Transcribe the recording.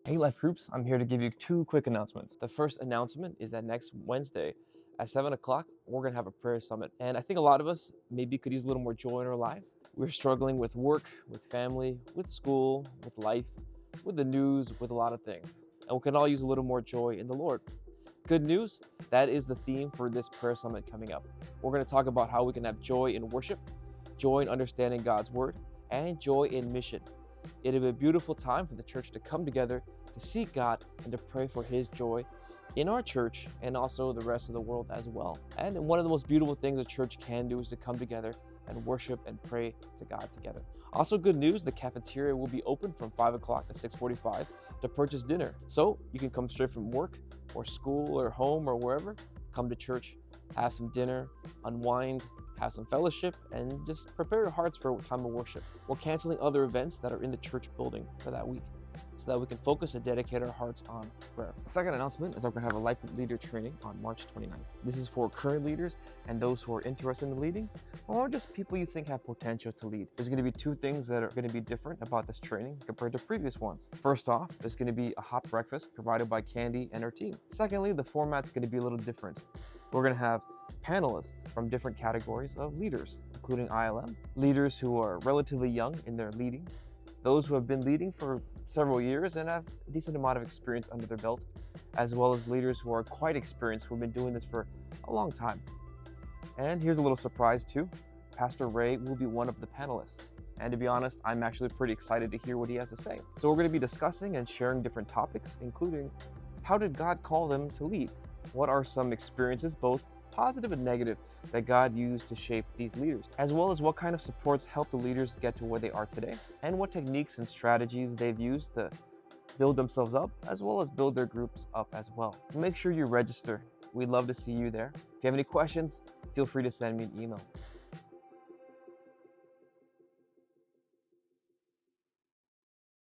Hey Life Groups, I'm here to give you two quick announcements. The first announcement is that next Wednesday at 7 o'clock, we're going to have a prayer summit. And I think a lot of us maybe could use a little more joy in our lives. We're struggling with work, with family, with school, with life, with the news, with a lot of things. And we can all use a little more joy in the Lord. Good news, that is the theme for this prayer summit coming up. We're going to talk about how we can have joy in worship, joy in understanding God's word, and joy in mission. It'll be a beautiful time for the church to come together to seek God and to pray for His joy in our church and also the rest of the world as well. And one of the most beautiful things a church can do is to come together and worship and pray to God together. Also, good news, the cafeteria will be open from 5 o'clock to 6:45 to purchase dinner. So you can come straight from work or school or home or wherever, come to church, have some dinner, unwind, have some fellowship, and just prepare your hearts for a time of worship. We're canceling other events that are in the church building for that week so that we can focus and dedicate our hearts on prayer. The second announcement is that we're going to have a Life Group Leader training on March 29th. This is for current leaders and those who are interested in leading, or just people you think have potential to lead. There's going to be two things that are going to be different about this training compared to previous ones. First off, there's going to be a hot breakfast provided by Candy and her team. Secondly, the format's going to be a little different. We're going to have panelists from different categories of leaders, including ILM, leaders who are relatively young in their leading, those who have been leading for several years and have a decent amount of experience under their belt, as well as leaders who are quite experienced, who have been doing this for a long time. And here's a little surprise too. Pastor Ray will be one of the panelists. And to be honest, I'm actually pretty excited to hear what he has to say. So we're going to be discussing and sharing different topics, including how did God call them to lead? What are some experiences, both positive and negative, that God used to shape these leaders, as well as what kind of supports help the leaders get to where they are today, and what techniques and strategies they've used to build themselves up, as well as build their groups up as well. Make sure you register. We'd love to see you there. If you have any questions, feel free to send me an email.